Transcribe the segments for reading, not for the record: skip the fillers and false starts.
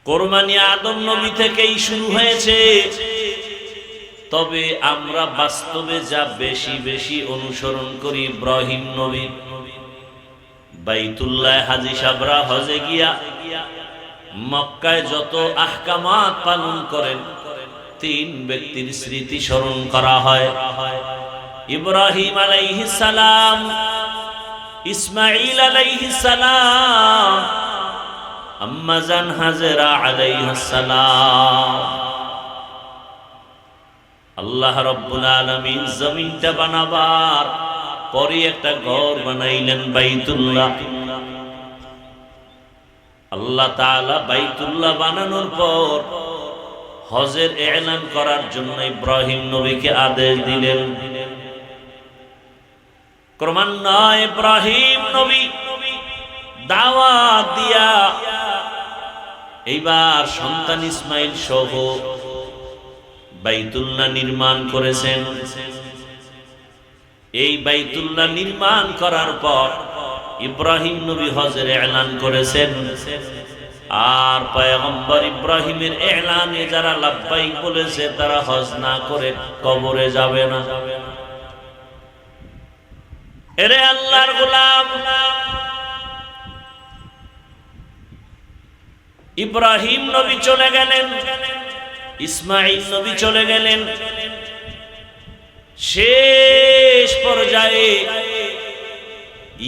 কোরবানি আদম নবী থেকেই শুরু হয়েছে, তবে আমরা বাস্তবে যা বেশি বেশি অনুসরণ করি ইব্রাহিম নবী। বাইতুল্লাহ হাজী সাবরা হজে গিয়া মক্কায় যত আহকামাত পালন করেন, তিন ব্যক্তির স্মৃতি স্মরণ করা হয়। ইব্রাহিম আলাইহিস সালাম, ইসমাঈল আলাইহিস সালাম, আম্মা জান হাজেরা আলাইহিস সালাম। আল্লাহ রাব্বুল আলামিন জমিনটা বানাবার পরে একটা ঘর বানাইলেন বাইতুল্লাহ। আল্লাহ তাআলা বাইতুল্লাহ বানানোর পর হজের এলান করার জন্য ইব্রাহিম নবীকে আদেশ দিলেন। ক্রমান্বয়ে ইব্রাহিম নবী দাওয়াত দিয়া এইবার সন্তান ইসমাইল সহ বাইতুল্লাহ নির্মাণ করেছেন। এই বাইতুল্লাহ নির্মাণ করার পর ইব্রাহিম নবী হজের এলান করেছেন। আর পয়গম্বর ইব্রাহিমের এলানে যারা লাব্বাইক বলেছে তারা হজ না করে কবরে যাবে না। এরে আল্লাহর গোলাম, ইব্রাহিম নবী চলে গেলেন, ইসমাঈল নবী চলে গেলেন। শেষ পর্যায়ে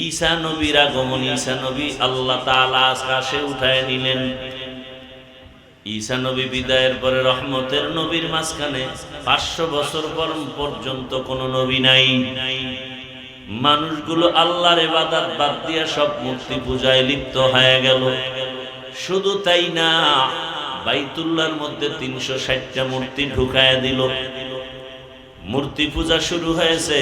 ঈসা নবীর আগমন। ঈসা নবী আল্লাহ তাআলা আকাশে উঠায় নিলেন। ঈসা নবী বিদায়ের পরে রহমতের নবীর মাঝখানে 500 বছর পর্যন্ত কোনো নবী নাই। মানুষগুলো আল্লাহর ইবাদত বাদ দিয়া সব মূর্তি পূজায় লিপ্ত হয়ে গেল। শুধু তাই না, বাইতুল্লাহর মধ্যে 360টা মূর্তি ঢুকায় দিল। মূর্তি পূজা শুরু হয়েছে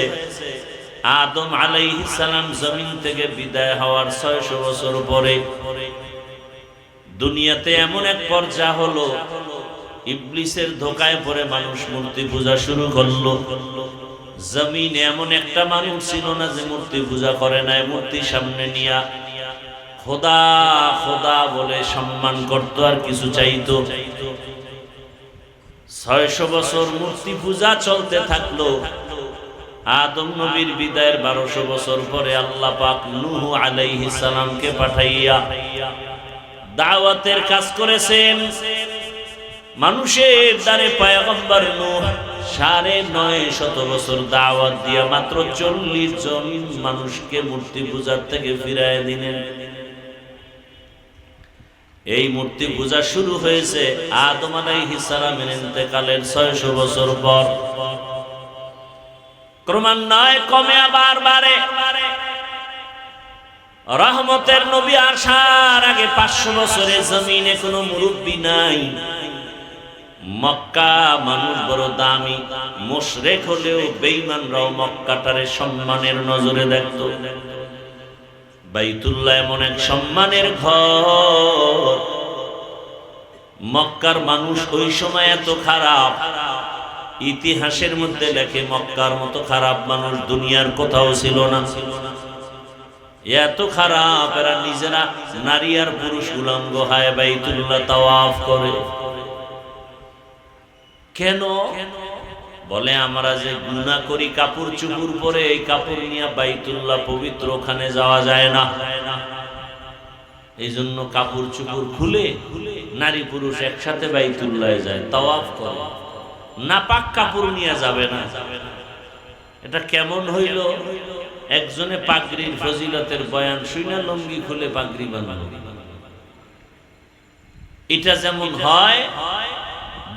আদম আলাইহিস সালাম জমিন থেকে বিদায় হওয়ার 600 বছর পরে। দুনিয়াতে এমন এক পর্যায় হলো, ইবলিসের ধোঁকায় পড়ে মানুষ মূর্তি পূজা শুরু করলো। জমিনে এমন একটা মানুষ ছিল না যে মূর্তি পূজা করে নাই। মূর্তি সামনে নিয়া খোদা খোদা বলে সম্মান করত আর কিছু চাইতো। 600 বছর মূর্তি পূজা চলতে থাকলো। আদম নবীর বিদায়ের 1200 বছর পরে আল্লাহ পাক নূহ আলাইহিস সালামকে পাঠাইয়া দাওয়াতের কাজ করেছেন। মানুষের দ্বারে পয়গম্বর নূহ 950 বছর দাওয়াত দিয়া মাত্র 40 জন মানুষকে মূর্তি পূজার থেকে ফিরায় দিলেন। এই মূর্তি পূজা শুরু হয়েছে আদম আলাইহিস সালামের ইন্তেকালের 600 বছর পর। ক্রমান্বয়ে কমে আবার বাড়ে। রহমতের নবী আসার আগে 500 বছরে জমিনে কোনো মুরব্বী নাই। মক্কা মানুষ বড় দামি, মুশরিক হলেও বেঈমানরাও মক্কাটারে সম্মানের নজরে দেখত। বাইতুল্লাহ এমন এক সম্মানের ঘর। মক্কার মানুষ ওই সময় এত খারাপ, ইতিহাসের মধ্যে লেখে মক্কার মতো খারাপ মানুষ দুনিয়ার কোথাও ছিল না। এত খারাপ, এরা নিজেরা নারী আর পুরুষ উলঙ্গ হয় বাইতুল্লাহ তাওয়াফ করে। কেন? বলে আমরা যে গুনাহ করি কাপড় চুপড় পরে, এই কাপড় নিয়ে বাইতুল্লাহ পবিত্র, ওখানে যাওয়া যায় না। এই জন্য কাপড় চুপড় খুলে নারী পুরুষ একসাথে বাইতুল্লাহে যায়, তাওয়াফ করে। নাপাক কাপড় নিয়ে যাবে না। এটা কেমন হইল? একজনে পাগড়ির ফজিলতের বয়ান শুনে লুঙ্গি খুলে পাগড়ি বানানো। এটা যেমন হয়,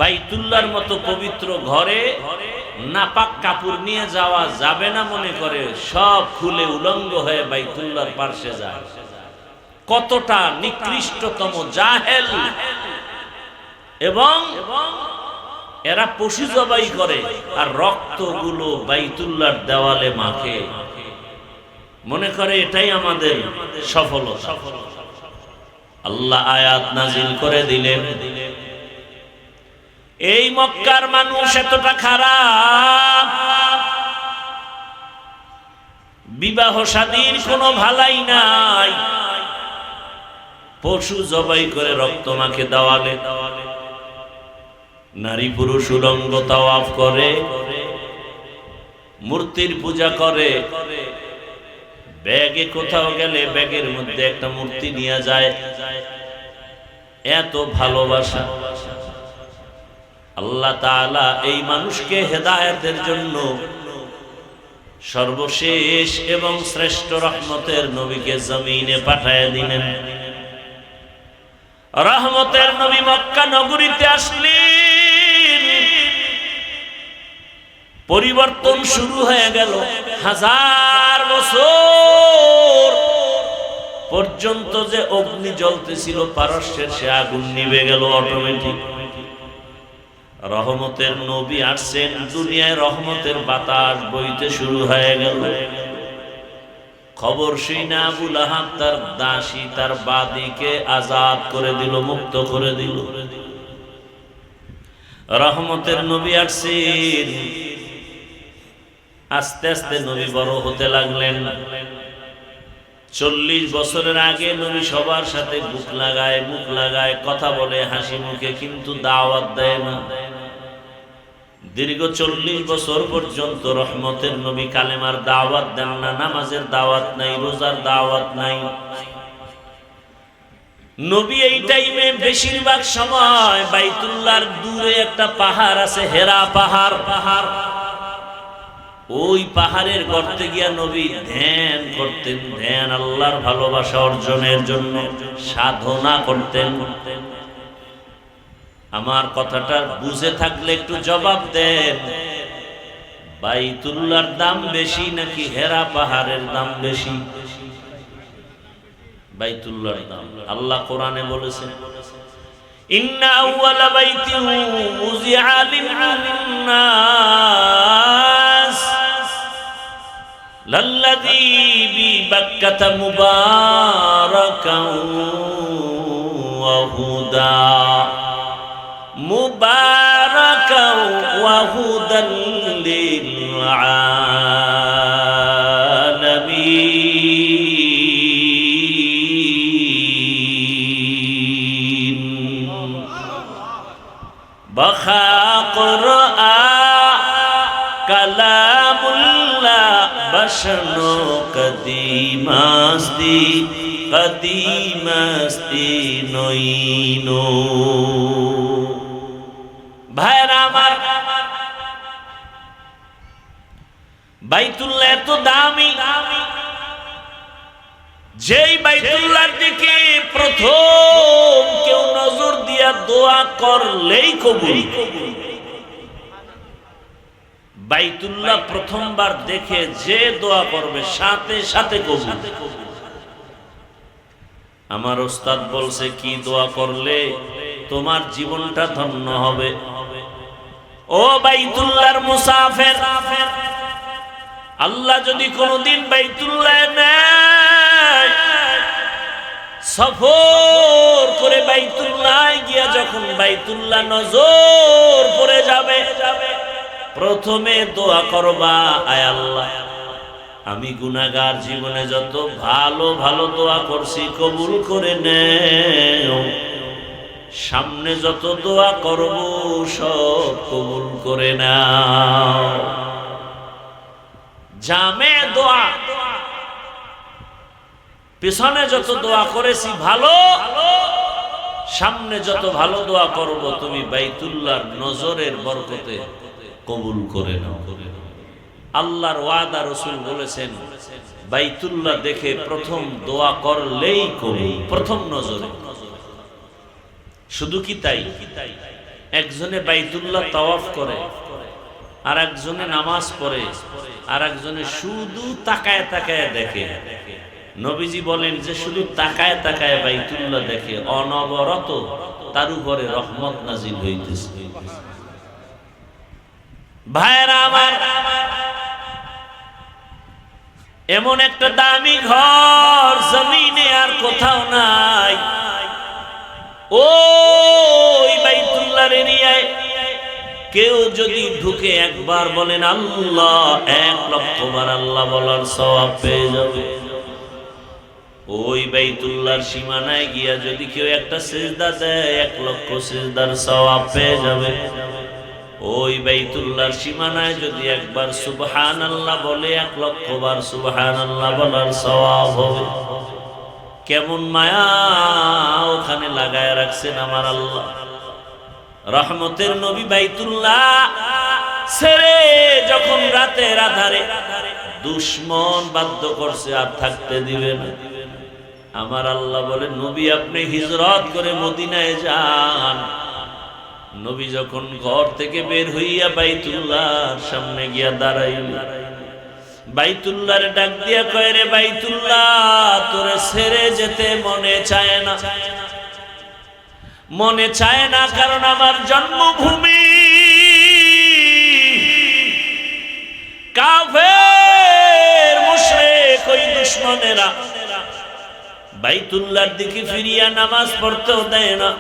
বাইতুল্লাহর মতো পবিত্র ঘরে নাপাক কাপড় নিয়ে যাওয়া যাবে না মনে করে সব খুলে উলঙ্গ হয়ে বাইতুল্লাহর পাশে যায়। কতটা নিকৃষ্টতম জাহেল! এবং এরা পশু জবাই করে আর রক্তগুলো বাইতুল্লাহর দেওয়ালে মাখে, মনে করে এটাই আমাদের সফলতা। আল্লাহ আয়াত নাজিল করে দিলেন, এই মক্কার মানুষ এতটা খারাপ, বিবাহ শাদীর কোনো ভালাই নাই। পশু জবাই করে রক্ত মাখে দেওয়ালে, নারী পুরুষ উলঙ্গ তাওয়াফ করে, মূর্তির পূজা করে, ব্যাগে কোথাও গেলে ব্যাগের মধ্যে একটা মূর্তি নিয়ে যায়। এত ভালোবাসা। আল্লাহ তাআলা এই মানুষকে হেদায়েতের জন্য সর্বশেষ এবং শ্রেষ্ঠ রহমতের নবীকে জমিনে পাঠায় দিলেন। রহমতের নবী মক্কা নগরীতে আসলেন, পরিবর্তন শুরু হয়ে গেল। 1000 বছর পর্যন্ত যে অগ্নি জ্বলতেছিল পারস্যের, সে আগুন নিভে গেল অটোমেটিক। রহমতের নবী আসছেন, দুনিয়ায় রহমতের বাতাস বইতে শুরু হয়ে গেল। খবর শুনে আবু লাহাব তার দাসী, তার বাদীকে আজাদ করে দিল, মুক্ত করে দিল। রহমতের নবী আসছেন। আস্তে আস্তে নবী বড় হতে লাগলেন। 40 বছরের আগে নবী সবার সাথে মুখ লাগায় কথা বলে হাসি মুখে, কিন্তু দাওয়াত দেয় না। দীর্ঘ 40 বছর পর্যন্ত রহমতের নবী কালেমার দাওয়াত দেন না, নামাজের দাওয়াত নাই, রোজার দাওয়াত নাই। নবী এই টাইমে বেশিরভাগ সময় বাইতুল্লাহর দূরে একটা পাহাড় আছে, হেরা পাহাড়, ওই পাহাড়ের গর্তে গিয়া নবী ধ্যান করতেন। ধ্যান আল্লাহর ভালোবাসা অর্জনের জন্য সাধনা করতেন। আমার কথাটা বুঝে থাকলে একটু জবাব দেন, বাইতুল্লাহর দাম বেশি নাকি হেরা পাহাড়ের দাম বেশি? বাইতুল্লাহর দাম। আল্লাহ কোরআনে বলেছেন, ইন্না আউওয়ালা বাইতিন উযিআ লিন-নাস লাল্লাযী বিবাক্কাতা মুবারাকান ওয়া হুদা মুবারাকান ওয়া হুদাল লিল আলামিন। বাখা কুরআন কালামুল্লাহ বশনো কদিমাস্তি নইনো। ভাইরা আমার, বাইতুল্লাহ এত দামি, যেই বাইতুল্লাহর দিকে প্রথম কেউ নজর দিয়া দোয়া করলেই কবুল। বাইতুল্লাহ প্রথমবার দেখে যে দোয়া করবে সাথে সাথে কবুল। আমার ওস্তাদ বলছে, কি দোয়া করলে তোমার জীবনটা ধন্য হবে। ও বাইতুল্লাহর মুসাফির, আল্লাহ যদি কোনদিন বাইতুল্লাহ নেয়, সফর করে বাইতুল্লাহ গিয়া যখন বাইতুল্লাহ নজর পড়ে যাবে, প্রথমে দোয়া করবা, আয় আল্লাহ আমি গুনাহগার, জীবনে যত ভালো ভালো দোয়া করছি কবুল করে নেও, সামনে যত দোয়া করব সব কবুল করে নাও। জামে দোয়া, পিছনে যত দোয়া করেছি ভালো, সামনে যত ভালো দোয়া করব তুমি বাইতুল্লাহর নজরের বরকতে কবুল করে নাও। আল্লাহর ওয়াদা, রাসূল বলেছেন বাইতুল্লাহ দেখে প্রথম দোয়া করলেই কবুল, প্রথম নজরে। শুধু কি তাই, একজনে বাইতুল্লাহ তাওয়াফ করে, আর একজনে নামাজ পড়ে, আর একজনে শুধু তাকায় তাকায় দেখে। নবীজি বলেন যে শুধু তাকায় তাকায় বাইতুল্লাহ দেখে, অনবরত তার উপরে রহমত নাজিল হইতেছে। ভাইরা আমার, এমন একটা দামি ঘর জমিনে আর কোথাও নাই। ওই বাইতুল্লাহর এরিয়ায় কেউ যদি ঢুকে একবার বলেন আল্লাহ, 1 লক্ষ বার আল্লাহ বলার সওয়াব পেয়ে যাবে। ওই বাইতুল্লাহর সীমানায় গিয়া যদি কেউ একটা সিজদা দেয় 1 লক্ষ সিজদার সওয়াব পেয়ে যাবে। ওই বাইতুল্লাহর সীমানায় যদি একবার সুবহানাল্লাহ বলে 1 লক্ষ বার সুবহানাল্লাহ বলার সওয়াব হবে। কেমন মায়া ওখানে লাগায় রাখছেন আমার আল্লাহ। রহমতের নবী বাইতুল্লাহ ছেড়ে যখন রাতের আধারে দুশমন বাধ্য করছে আর থাকতে দিবে না, আমার আল্লাহ বলে নবী আপনি হিজরত করে মদিনায় যান। নবী যখন ঘর থেকে বের হইয়া বাইতুল্লাহর সামনে গিয়া দাঁড়াইল, বাইতুল্লাহর ডাক দিয়া কয় রে বাইতুল্লাহ তোরে ছেড়ে যেতে মনে চায় না, মনে চায় না, কারণ আমার জন্মভূমি কাফের মুশরিক ওই দুশমনেরা বাইতুল্লাহর দিকে ফিরিয়া নামাজ পড়তেও দেয় না,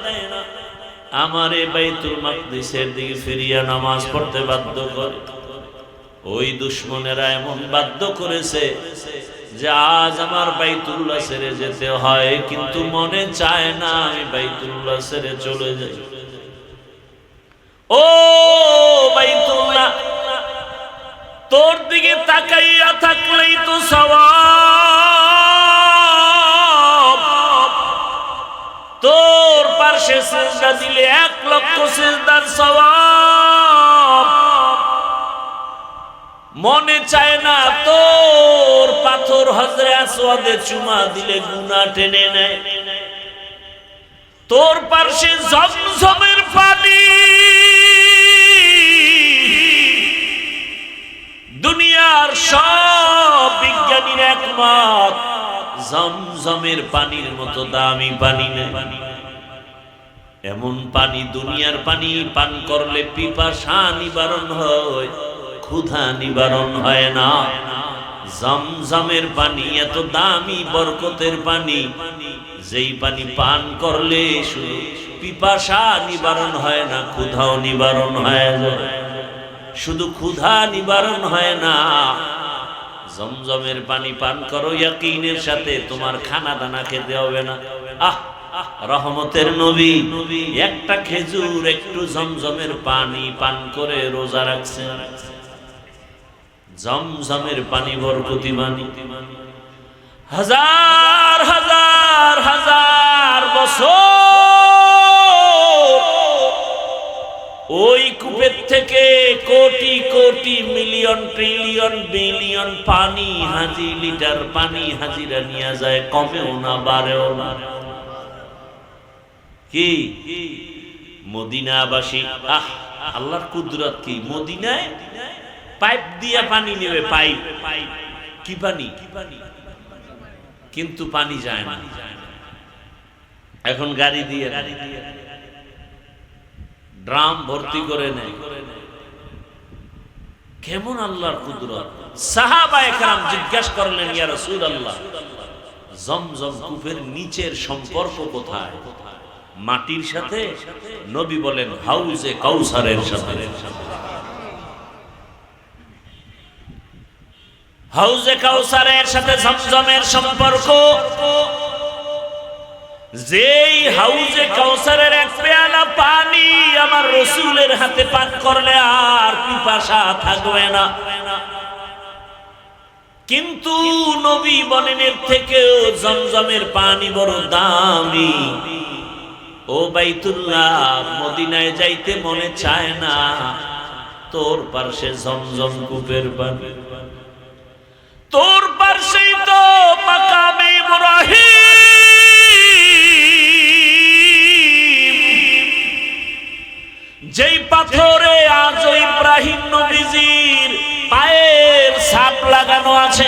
আমারে বাইতুল মাকদিসের দিকে ফিরিয়া নামাজ পড়তে বাধ্য করে। ওই দুশমনেরা এমন বাধ্য করেছে যে আজ আমার বাইতুল্লাহ ছেড়ে যেতে হয়, কিন্তু মনে চায় না আমি বাইতুল্লাহ ছেড়ে চলে যাই। ও বাইতুল্লাহ তোর দিকে তাকাইয়া থাকলেই তো সওয়াব, তোর পাশে সিজদা দিলে 1 লক্ষ সিজদার সওয়াব। মনে চায় না তোর পাথর হজরে আসওয়াদে চুমা দিলে গুনাহ টেনে নেয়, তোর পাশে জমজমের পানি, দুনিয়ার সব বিজ্ঞানীর একমত জমজমের পানির মতো দামি পানি নেই। এমন পানি, দুনিয়ার পানি পান করলে পিপাসা নিবারণ হয়, ক্ষুধা নিবারণ হয় না। জমজমের পানি এত দামি বরকতের পানি, যেই পানি পান করলে শুধু পিপাসা নিবারণ হয় না, ক্ষুধাও নিবারণ হয় না। শুধু ক্ষুধা নিবারণ হয় না, জমজমের পানি পান করো ইয়াকিনের সাথে, তোমার খানা দানা খেতে হবে না। আহ রহমতের নবী একটা খেজুর একটু জমজমের পানি পান করে রোজা রাখছেন। জমজমের পানি বরকতি পানি, হাজার হাজার হাজার বছর ওই কূপের থেকে crore crore million trillion billion পানি, হাজি লিটার পানি হাজিরা নিয়ে যায়, কমেও না বাড়েও না। কি মদিনাবাসী, আহ আল্লাহর কুদরত কি! মদিনায় পাইপ দিয়া পানি নেবে, পাইপ, কি পানি, কিন্তু পানি যায় না। এখন গাড়ি দিয়ে ড্রাম ভর্তি করে নেয়। কেমন আল্লাহর কুদরত! সাহাবায়ে কেরাম জিজ্ঞাসা করলেন, ইয়া রাসূলুল্লাহ জমজম কূপের নিচের সম্পর্ক কোথায়? মাটির সাথে? নবী বলেন হাউজে কাউসারের সাথে। হাউজে কাউসারের সাথে জমজমের সম্পর্ক। যেই হাউজে কাউসারের 1 পেয়ালা পানি আমার রাসূলের হাতে পান করলে আর পিপাসা থাকবে না। কিন্তু নবী বলেন এর থেকেও জমজমের পানি বড় দামি। ও বাইতুল্লাহ মদিনায় যাইতে মনে চায় না, তোর পাশে জমজম কূপের পানি, তোর পাশেই তো মাকামে ইব্রাহিম, যেই পাথরে আজ ইব্রাহিম নবীজির পায়ের ছাপ লাগানো আছে।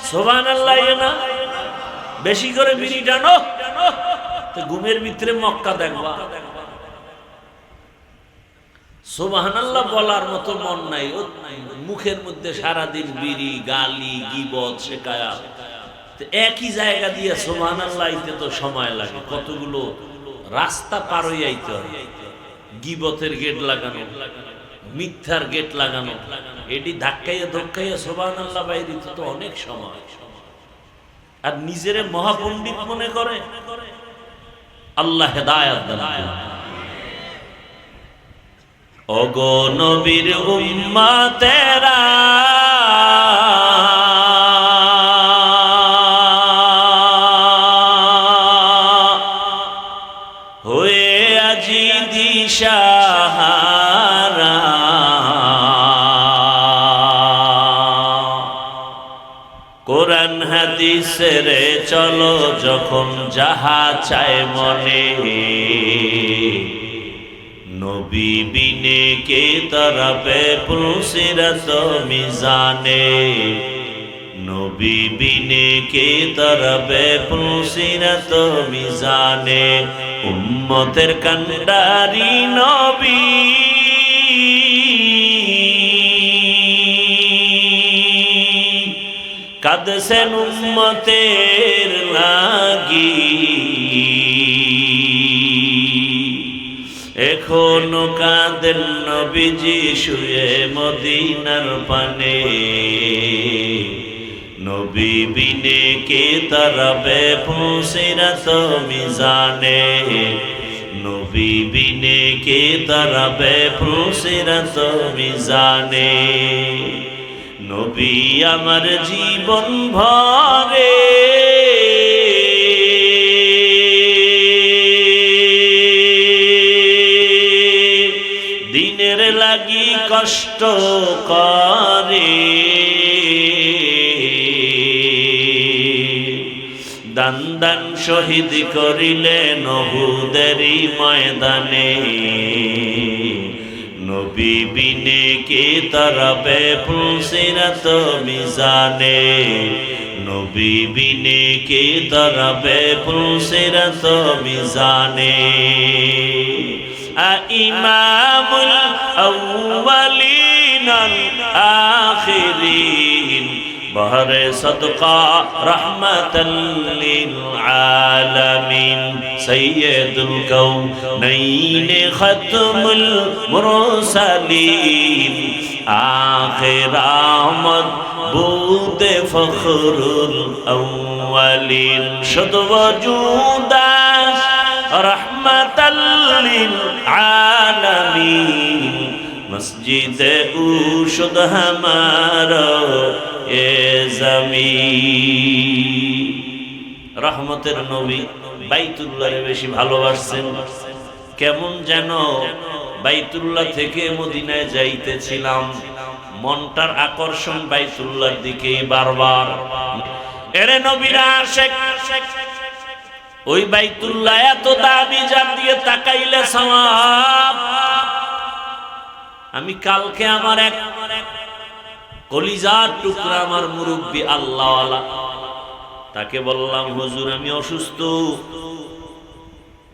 সুবহানাল্লাহ না? বেশি করে বিড়ি টানো, ঘুমের ভিতরে মক্কা দেখবা। সুবহানাল্লাহ বলার মতো মন নাই, মুখের মধ্যে সারাদিন বিড়ি, গালি, গীবত, শিকায়াত। একই জায়গা দিয়ে সুবহানাল্লাহ আইতে তো সময় লাগে, কতগুলো রাস্তা পার হয়ে আইতে হয়। গীবতের গেট লাগানো, মিথ্যার গেট লাগানো, এটি ধাক্কাইয়া ধক্কাইয়া সুবহানাল্লাহ বাইরে তো অনেক সময়। আর নিজেরে মহাপণ্ডিত মনে করে। আল্লাহ হেদায়েত দান করুন। ওগো নবীর উম্মতেরা হয়ে আজি দিশাহারা, কোরআন হাদিসের চলো যখন যাহা চায় মনে, নবী বিনে কে তরফে পুলসিরত মিজানে, নবী বিনে কে তরফে পুলসিরত মিজানে, উম্মতের কান্ডারি নবী কাঁদছেন উম্মতের লাগি, এখনো কাঁদেন নবীজি শুয়ে মদিনার পানে, নবী বিনে কে তরফে পুলসিরত মিজানে, নবী বিনে কে তরফে পুলসিরত মিজানে, নবী আমার জীবন ভরে দিনের লাগি কষ্ট করে, দান দান শহীদ করিলেন উহুদেরই ময়দানে, নবী বিনে কে তরফে পুলসিরত মিজানে, নবী বিনে কে তরফে পুলসিরত মিজানে, ইমামুল আউয়ালিন আল আখিরিন বহরে সদকা রহমাতাল লিল আলামিন, সৈয়দুল কওনাইন খতমুল মুরসালিন, আখির আমদ বুদে ফখরুল আউয়ালিন, শুদ ওজুদাস রহমাতাল লিল আলামিন, মসজিদে উশুদ হামারা এ জমিন। রহমতের নবী বাইতুল্লাহরে বেশি ভালোবাসছেন। কেমন যেন বাইতুল্লাহ থেকে মদিনায় যাইতেছিলাম, মনটার আকর্ষণ বাইতুল্লাহর দিকেই বারবার। এরে নবীরা আশেক, ওই বাইতুল্লাহ এত দামি, যার দিকে তাকাইলে সওয়াব। আমি কালকে আমার এক কলিজার টুকরা আমার মুরব্বী আল্লাহওয়ালা, তাকে বললাম হুজুর আমি অসুস্থ,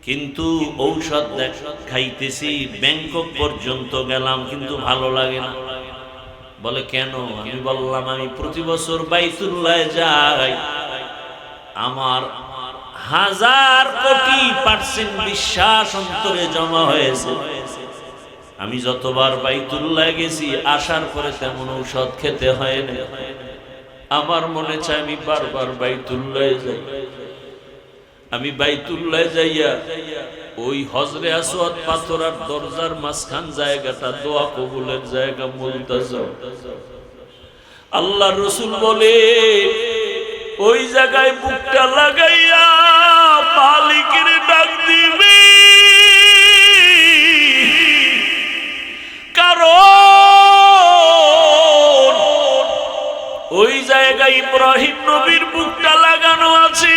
কিন্তু ঔষধ খাইতেছি, ব্যাংকক পর্যন্ত গেলাম কিন্তু ভালো লাগে না। বলে কেন? আমি বললাম আমি প্রতি বছর বাইতুল্লাহ যাই, আমার 1000 কোটি % বিশ্বাস অন্তরে জমা হয়েছে। আমি যতবার বাইতুল্লাহ গেছি আসার পরে তেমন ঔষধ খেতে হয় না। আমার মনে চায় আমি বারবার বাইতুল্লাহ যাই। আমি বাইতুল্লাহ যাইয়া ওই হজরে আসওয়াদ পাথর আর দরজার মাঝখান জায়গাটা দোয়া কবুলের জায়গা, মুলতাজাম। আল্লাহর রাসূল বলে ওই জায়গায় বুকটা লাগাইয়া মালিকের ডাক দিবে, কারণ ওই জায়গায় ইব্রাহিম নবীর বুকটা লাগানো আছে,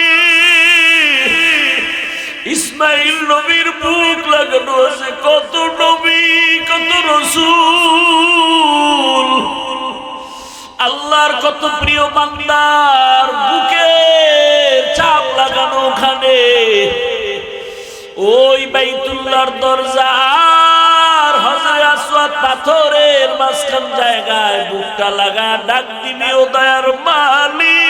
ইসমাইল নবীর বুক লাগানো আছে, কত নবী কত রাসূল, আল্লাহর কত প্রিয় বান্দার বুকে চাপ লাগানো ওখানে। ওই বাইতুল্লাহর দরজা আর হজরে আসওয়াদ পাথরের মাঝখান জায়গায় বুকটা লাগা ডাক দিবি, ও দয়ার মালিক,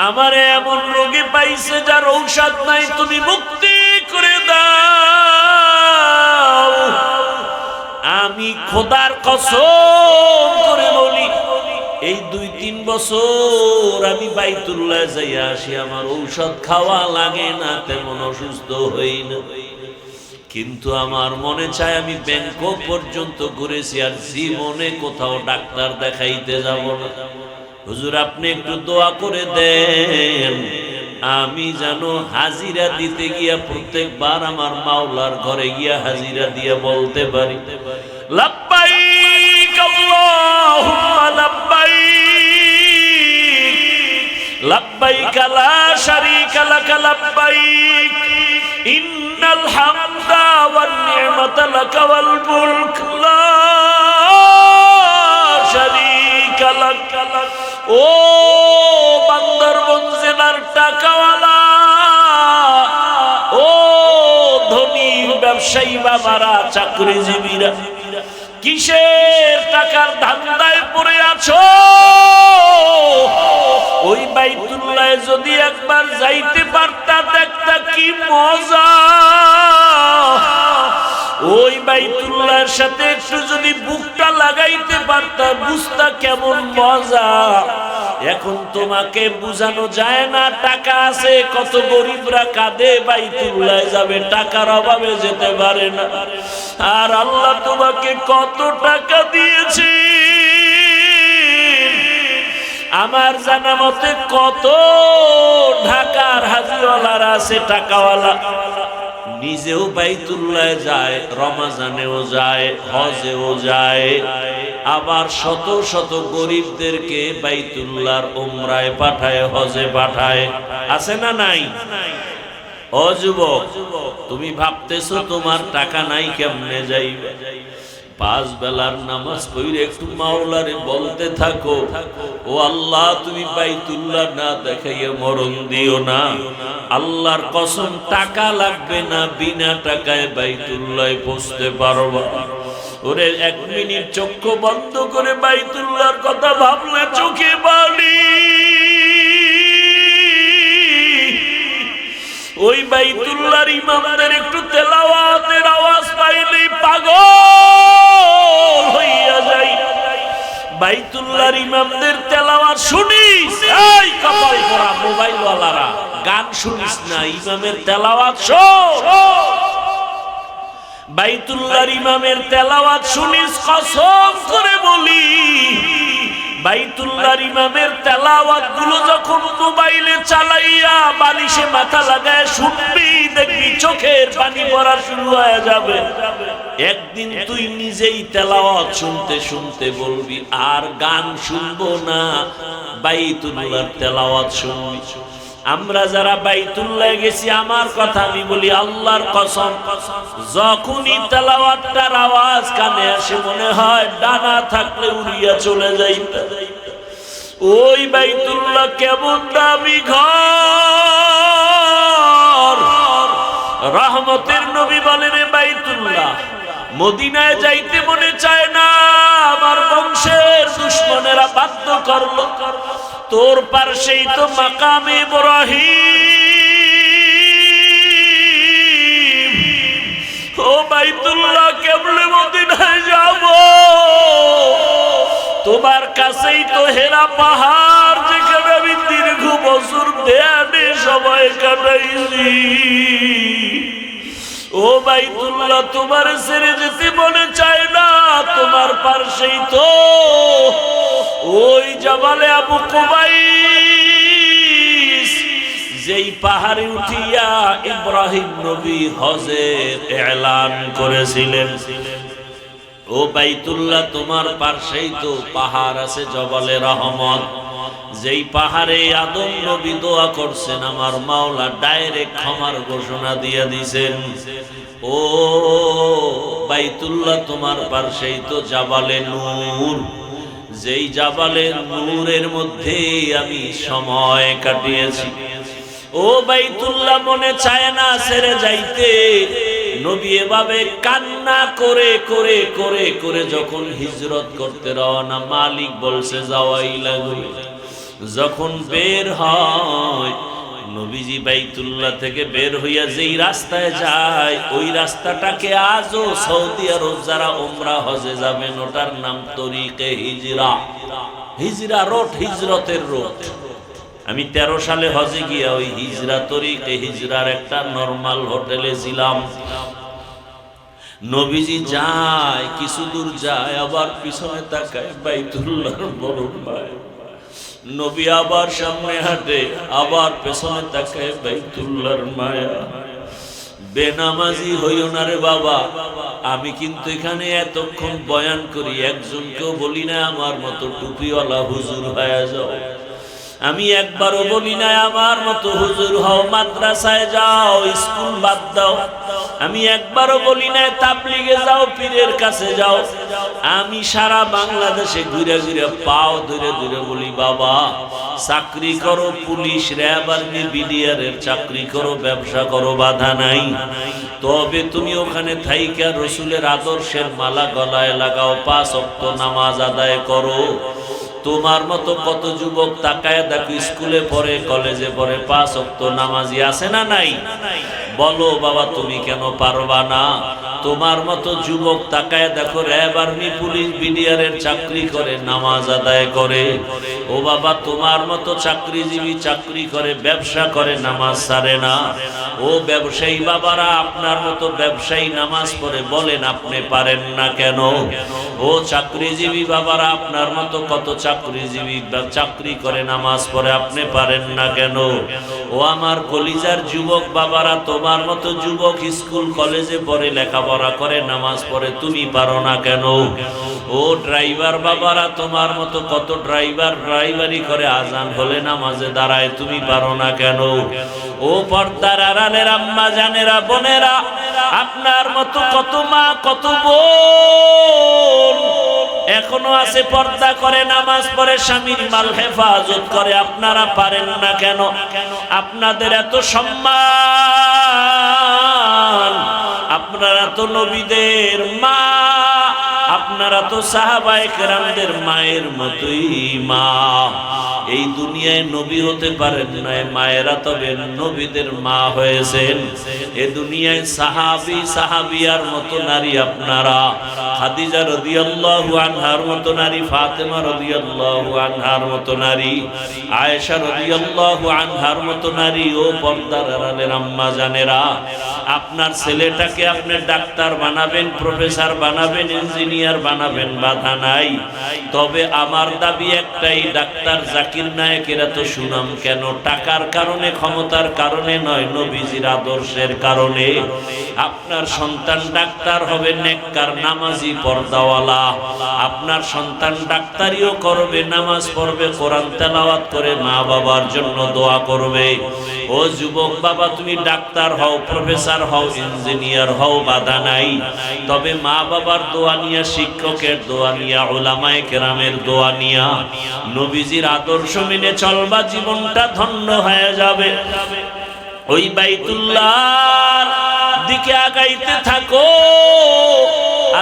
আমারে এমন রোগী পাইছে যার ঔষধ নাই, তুমি মুক্তি করে দাও। আমি খোদার কসম করে বলি এই 2-3 বছর আমি বাইতুল্লাহ যাইয়া আসি, আমার ঔষধ খাওয়া লাগে না, তেমন অসুস্থ হই না, কিন্তু আমার মনে চায় আমি ব্যাংকক পর্যন্ত ঘুরেছি আর জীবনে কোথাও ডাক্তার দেখাইতে যাব না। হুজুর আপনি একটু দোয়া করে দেন, আমি যেন হাজিরা দিতে গিয়া প্রত্যেকবার আমার মাওলার ঘরে গিয়া হাজিরা দিয়ে বলতে পারি, লাব্বাইক আল্লাহুম্মা লাব্বাইক, লাব্বাইক লা শারীকা লাক লাব্বাইক, ইন্নাল হামদা ওয়ান নি'মাতা লাক ওয়াল মুলক লা শারীকা লাক। ও বান্দরবন জেলার টাকাওয়ালা, ও ধনী ব্যবসায়ী বাবারা, চাকরিজীবীরা, কিসের টাকার ধান্দায় পড়ে আছো? ওই বাইতুল্লাহ যদি একবার যাইতে পারতা, দেখতা কি মজা। ওই বাইতুল্লাহর সাথে একটু যদি বুকটা লাগাইতে পারতা, বুঝতা কেমন মজা। এখন তোমাকে বুঝানো যায় না, টাকা আছে, কত গরিবরা কাঁদে বাইতুল্লাহ যাবে, টাকার অভাবে যেতে পারে না। আর আল্লাহ তোমাকে কত টাকা দিয়েছে, আমার জানা মতে কত ঢাকার হাজিওয়ালারা আছে টাকাওয়ালা, নিজেও বাইতুল্লাহ যায়, রমজানেও যায়, হজেও যায়, আবার শত শত গরিবদেরকে বাইতুল্লাহর উমরায় পাঠায়, হজে পাঠায়। আছে না নাই? ও যুবক, তুমি ভাবতেছো তোমার টাকা নাই, কেমনে যাইবে? 5 বেলার নামাজ পড়ে একটু মাওলারে বলতে থাকো, ও আল্লাহ তুমি বাইতুল্লাহ না দেখাইয়া মরণ দিও না। আল্লাহর কসম টাকা লাগবে না, বিনা টাকায় বাইতুল্লাহ পৌঁছতে পারবা। ওরে 1 মিনিট চক্ষু বন্ধ করে বাইতুল্লাহর কথা ভাবলে চোখে পানি। ওই বাইতুল্লাহর ইমামদের একটু তেলাওয়াতের আওয়াজ পাইলেই পাগল হইয়া যাই। বাইতুল্লাহর ইমামদের তেলাওয়াত শুনিস, এই কপাল পরা মোবাইল ওয়ালারা, গান শুনিস না, ইমামের তেলাওয়াত শোন। বাইতুল্লাহর ইমামের তেলাওয়াত শুনিস, কসম করে বলি, বাইতুল্লাহর ইমামের তেলাওয়াত গুলো যখন মোবাইলে চালাইয়া বালিশে মাথা লাগায় শুনবি, দেখবি চোখের পানি পড়া শুরু হয়ে যাবে। একদিন তুই নিজেই তেলাওয়াত শুনতে শুনতে বলবি আর গান শুনবো না, বাইতুল্লাহর তেলাওয়াত শুনবি। আমরা যারা বাইতুল্লাহ গেছি, আমার কথা আমি বলি, আল্লাহর কসম, যখনই তেলাওয়াতটার আওয়াজ কানে আসে মনে হয় ডানা থাকলে উড়িয়া চলে যাইতে। ওই বাইতুল্লাহ কেমন দামি ঘর! রহমতের নবী বলেন, বাইতুল্লাহ মদিনায় যাইতে মনে চায় না, আমার বংশের দুশমনেরা বাধ্য করলো। তোর পাশেই তো মাকামে ইব্রাহিম। ও বাইতুল্লাহ কেমনে মদিনায় যাব? তোমার কাছেই তো হেরা পাহাড়, যেখানে আমি দীর্ঘ বছর ধ্যানে সময় কাটাইছি। ও বাইতুল্লাহ তোমার ছেড়ে যেতে মনে চায় না, তোমার পাশেই তো ওই জাবালে আবু কুবাইস, যেই পাহাড়ে উঠিয়া ইব্রাহিম নবী হজের এলান করেছিলেন। ও বাইতুল্লাহ তোমার পাশেই তো পাহাড় আছে জবালে রহমত, যেই পাহাড়ে আদম নবী দোয়া করছেন, আমার মাওলা ডাইরেক্ট ক্ষমার ঘোষণা দিয়ে দিয়েছেন। ও বাইতুল্লাহ তোমার পাশেই তো জাবালে নূর, যেই জাবালে নূরের মধ্যে আমি সময় কাটিয়েছি। ও বাইতুল্লাহ মনে চায় না ছেড়ে যাইতে। নবী এভাবে কান্না করে করে করে করে যখন হিজরত করতে রওনা, মালিক বলছে যাওয়াই লাগবে। যখন বের হয়, নবীজি বাইতুল্লাহ থেকে বের হইয়া যেই রাস্তায় যায়, ওই রাস্তাটাকে আজও সৌদি আরব যারা উমরা হজে যাবেন ওটার নাম তরিকে হিজরা। হিজরা রোড, হিজরতের রোড। আমি 13 সালে হজে গিয়া ওই হিজরা তরিকে হিজরার একটা নরমাল হোটেলে ছিলাম। নবীজি যায়, কিছু দূর যায়, আবার পিছনে তাকায় বাইতুল্লাহর বরণ পায়। নবী আবার সামনে হাঁটে, আবার পেছনে তাকায় বাইতুল্লাহর মায়া। বেনামাজি হইও না রে বাবা। আমি কিন্তু এখানে এতক্ষণ বয়ান করি, একজনকেও বলি না আমার মতো টুপিওয়ালা হুজুর হয়ে যাও। আমি একবারও বলি না আমার মতো হুজুর হও, মাদ্রাসায় যাও, স্কুল বাদ দাও। আমি একবারও বলি না তাবলিগে যাও, পীরের কাছে যাও। আমি সারা বাংলাদেশে ঘুরে ঘুরে পাও ধরে ধরে বলি, বাবা চাকরি করো, পুলিশ, র্যাব, আর্মি, বিডিআরের চাকরি করো, ব্যবসা করো, বাধা নাই। তবে তুমি ওখানে থাইকা রসুলের আদর্শের মালা গলায় লাগাও, 5 ওয়াক্ত নামাজ আদায় করো। তোমার মতো কত যুবক তাকায় দেখো, স্কুলে পড়ে, কলেজে পড়ে, 5 ওয়াক্ত নামাজি আছে না নাই? বলো বাবা তুমি কেন পারবা না? তোমার মতো যুবক তাকায় দেখো, র্যাব, আর্মি, পুলিশ, বিডিআরের চাকরি করে, নামাজ আদায় করে। ও বাবা তোমার মতো চাকরিজীবী চাকরি করে, ব্যবসা করে, নামাজ ছাড়ে না। ও ব্যবসায়ী বাবারা, আপনার মতো ব্যবসায়ী নামাজ পড়ে, বলেন আপনি পারেন না কেন? ও চাকরিজীবী বাবারা, আপনার মতো কত চাকরিজীবী চাকরি করে, নামাজ পড়ে, আপনি পারেন না কেন? ও আমার কলিজার যুবক বাবারা, তোমার মতো যুবক স্কুল কলেজে পড়ে, লেখাপড়া করে, নামাজ পড়ে, তুমি পারো না কেন? ও ড্রাইভার বাবারা, তোমার মতো কত ড্রাইভার ড্রাইভারি করে, আজান হলে নামাজে দাঁড়ায়, তুমি পারো না কেন? ও পর্দার আড়ালের আম্মা জানেরা, বোনেরা, আপনার মতো কত মা কত বোন এখনো আছে, পর্দা করে, নামাজ পড়ে, স্বামীর মাল হেফাজত করে, আপনারা পারেন না কেন? আপনাদের এত সম্মান, আপনারা তো নবীদের মা, আপনারা তো সাহাবায়ে কেরামদের মায়ের মতোই মা। এই দুনিয়ায় নবী হতে পারেন না, মায়েরা তবে নবীদের মা হয়েছেন। এ দুনিয়ায় সাহাবী সাহাবিয়ার মতো নারী আপনারা, খাদিজা রাদিয়াল্লাহু আনহার মতো নারী, ফাতেমা রাদিয়াল্লাহু আনহার মতো নারী, আয়েশা রাদিয়াল্লাহু আনহার মতো নারী। ও পর্দার আড়ালের আম্মা জানেরা, আপনার ছেলেটাকে আপনি ডাক্তার বানাবেন, প্রফেসর বানাবেন, ইঞ্জিনিয়ার বানাবেন, বাধা নাই। তবে আমার দাবি একটাই, ডাক্তার জাকির নায়েকের এত সুনাম কেন? টাকার কারণে, ক্ষমতার কারণে নয়, নবীজির আদর্শের কারণে। আপনার সন্তান ডাক্তার হবে, নেককার, নামাজি, পর্দাওয়ালা। আপনার সন্তান ডাক্তারিও করবে, নামাজ পড়বে, কোরআন তেলাওয়াত করে, মা বাবার জন্য দোয়া করবে। ও যুবক বাবা, তুমি ডাক্তার হও, প্রফেসর হও, ইঞ্জিনিয়ার হও, বাধা নাই। তবে মা বাবার দোয়া নিয়া, শিক্ষকের দোয়া নিয়া, উলামায়ে কেরামের দোয়া নিয়া, নবীজির আদর্শ মেনে চলবা, জীবনটা ধন্য হয়ে যাবে। ওই বাইতুল্লাহর দিকে আগাইতে থাকো।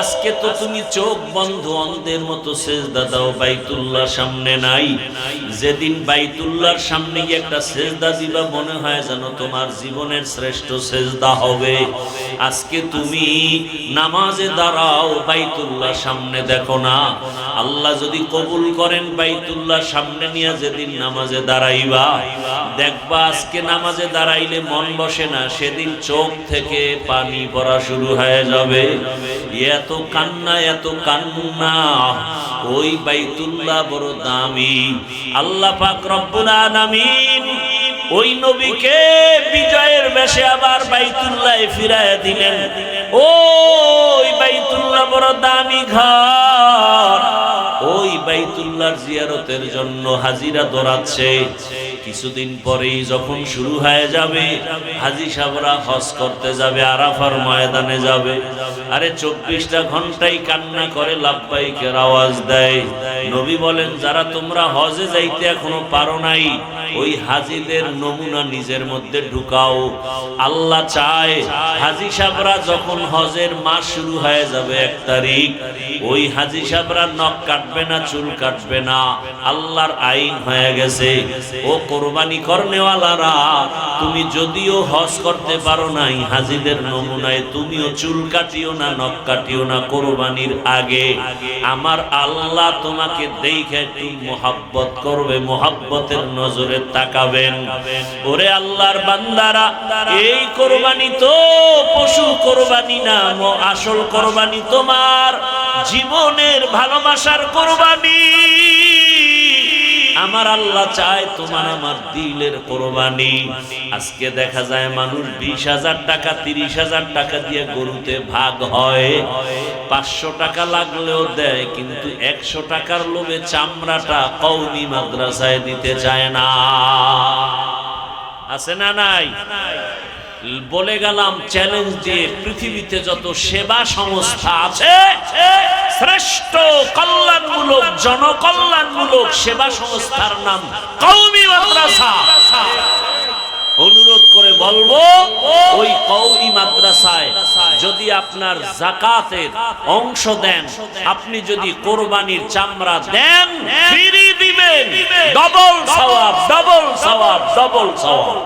আজকে তো তুমি চোখ বন্ধ অন্ধের মতো সেজদা দাও, বাইতুল্লাহর সামনে নাই। যেদিন বাইতুল্লাহর সামনে গিয়ে একটা সেজদা দিবা, মনে হয় যেন তোমার জীবনের শ্রেষ্ঠ সেজদা হবে। আজকে তুমি নামাজে দাঁড়াও, বাইতুল্লাহর সামনে দেখো না। আল্লাহ যদি কবুল করেন, বাইতুল্লাহর সামনে নিয়ে যেদিন নামাজে দাঁড়াইবা, দেখবা আজকে নামাজে দাঁড়াইলে মন বসে না, সেদিন চোখ থেকে পানি পড়া শুরু হয়ে যাবে। এত কান্না, এত কান্না। ওই বাইতুল্লাহ বড় দামি। আল্লাহ পাক রব্বুল আলামিন ওই নবীকে বিজয়ের বেশে আবার বাইতুল্লাহে ফিরাইয়া দিলেন। ওই বাইতুল্লাহ বড় দামি ঘর। ওই বাইতুল্লাহর জিয়ারতের জন্য হাজিরা দৌড়াচ্ছে। কিছুদিন পরেই যখন শুরু হয়ে যাবে, হাজী সাহেবরা হজ করতে যাবে, আরাফার ময়দানে যাবে। আরে 24টা ঘন্টাই কান্না করে, লাব্বাইকের আওয়াজ দেয়। নবী বলেন, যারা তোমরা হজে যাইতে এখনো পারো নাই, ওই হাজিদের নমুনা নিজের মধ্যে ঢুকাও। আল্লাহ চায় হাজি সাহেবরা যখন হজের মাস শুরু হয়ে যাবে 1 তারিখ, ওই হাজি সাহেবরা নখ কাটবে না, চুল কাটবে না। আল্লাহর আইন হয়ে গেছে, ও কোরবানি করনেওয়ালারা, তুমি যদিও হজ করতে পারো নাই, হাজিদের নমুনায় তুমিও চুল কাটিও না, নখ কাটিও না কোরবানির আগে। আমার আল্লাহ তোমাকে দেখে একটু মোহাব্বত করবে, মোহাব্বতের নজরে তাকাবেন। ওরে আল্লাহর বান্দারা, এই কোরবানি তো পশু কোরবানি না, আসল কোরবানি তোমার জীবনের ভালোবাসার কোরবানি। আমার আল্লাহ চায় তোমার আমার দিলের কোরবানি। আজকে দেখা যায় মানুষ 20,000 টাকা 30,000 টাকা দিয়ে গরুতে ভাগ হয়, 500 টাকা লাগলেও দেয়, কিন্তু 100 টাকার লোভে চামড়াটা কওমি মাদ্রাসায় দিতে চায় না। আছে না নাই? বলে গেলাম চ্যালেঞ্জ দিয়ে, পৃথিবীতে যত সেবা সংস্থা আছে, শ্রেষ্ঠ কল্যাণমূলক জনকল্যাণমূলক সেবা সংস্থার নাম কওমি মাদ্রাসা। অনুরোধ করে বলবো, ওই কওমি মাদ্রাসায় যদি আপনার যাকাতের অংশ দেন, আপনি যদি কোরবানির চামড়া দেন, ফ্রি দিবেন, ডবল সওয়াব, ডবল সওয়াব, ডবল সওয়াব।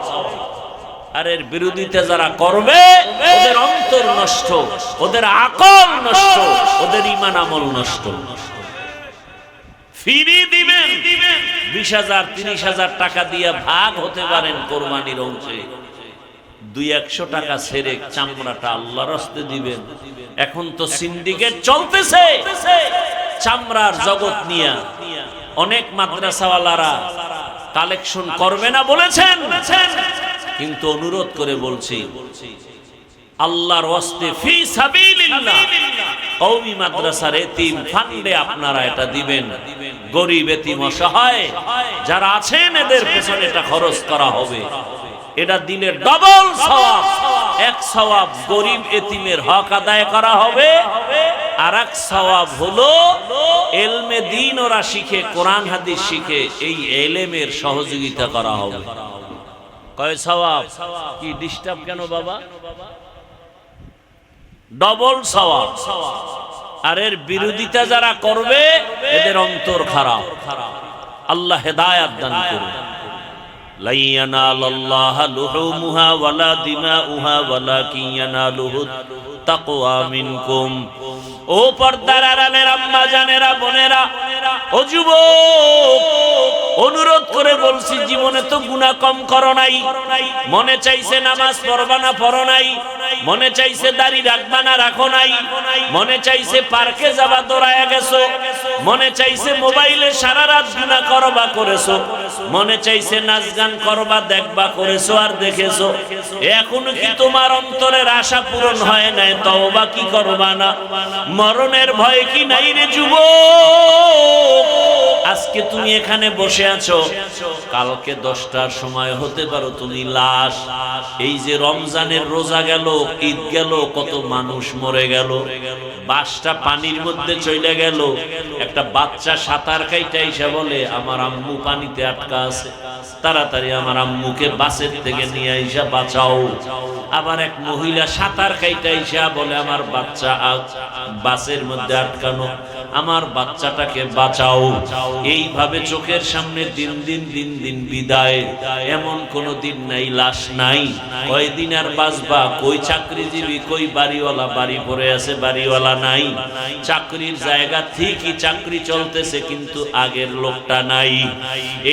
আর এর বিরোধিতা যারা করবে, ওদের অন্তর নষ্ট, ওদের আকল নষ্ট, ওদের ঈমান আমল নষ্ট। ফ্রি দিবেন, 20,000 30,000 টাকা দিয়ে ভাগ হতে পারেন কোরবানির অংশে, 200-100 টাকা ছেড়ে চামড়াটা আল্লাহর রাস্তায় দিবেন। এখন তো সিন্ডিকেট চলতেছে চামড়ার জগৎ নিয়ে, অনেক মাদ্রাসাওয়ালারা কালেকশন করবে না বলেছেন, কিন্তু অনুরোধ করে বলছি, আল্লাহর ওয়াস্তে ফি সাবিলিল্লাহ কওমি মাদ্রাসার এতিম ফান্ডে আপনারা এটা দিবেন। গরিব এতিম অসহায় যারা আছেন, এদের পেছনে এটা খরচ করা হবে। এটা দিলে ডবল সওয়াব। 1 সওয়াব গরিব এতিমের হক আদায় করা হবে, আর 1 সওয়াব হলো ইলমে দ্বীন ওরা শিখে, কোরআন হাদিস শিখে, এই ইলমের সহযোগিতা করা হবে। কয় সওয়াব? কি ডিস্টার্ব কেন বাবা? ডবল সওয়াব। আর এর বিরোধিতা যারা করবে, এদের অন্তর খারাপ। আল্লাহ হেদায়েত দান করুন। লা ইয়ানালাল্লাহু লুহুমুহা ওয়ালা দিমাউহা ওয়ালাকিন ইয়ানালুহু তাকওয়া মিনকুম। ও পর্দার আড়ালের আম্মা জানেরা, বোনেরা, ও যুবক, অনুরোধ করে বলছি, জীবনে তো গুনাহ কম করো নাই, মনে চাইছে নামাজ পড়বা না, পড়ো নাই, মনে চাইছে দাড়ি রাখবা না, রাখো নাই, মনে চাইছে পার্কে যাবা, দৌড়ায়া গেছো, মনে চাইছে মোবাইলে সারা রাত গুনাহ করবা, করেছো, মনে চাইছে নাচ গান করবা, দেখবা, করেছো আর দেখেছো। এখনো কি তোমার অন্তরের আশা পূরণ হয় নাই? তওবা কি করবা না? মরণের ভয় কি নাই রে যুবক? আজকে তুমি এখানে বসে আছো, কালকে 10টার সময় হতে পারো তুমি লাশ। এই যে রমজানের রোজা গেল, ঈদ গেল, কত মানুষ মরে গেল, বাসটা পানির মধ্যে চলে গেল। একটা বাচ্চা সাঁতার কাইটা এসে বলে, আমার আম্মু পানিতে আটকা আছে, তাড়াতাড়ি আমার আম্মুকে বাসের থেকে নিয়ে আইসা বাঁচাও। আবার এক মহিলা সাঁতার কাইটা এসে বলে, আমার বাচ্চা বাসের মধ্যে আটকানো, আমার বাচ্চাটাকে বাঁচাও। এইভাবে চোখের সামনে দিন দিন বিদায়। এমন কোনো দিন নাই লাশ নাই। কয়দিন আর বাঁচবা? কই চাকরিজীবী, কই বাড়িওয়ালা, বাড়ি পড়ে আছে, বাড়িওয়ালা নাই। চাকরির জায়গা ঠিকই, চাকরি চলতেছে, কিন্তু আগের লোকটা নাই।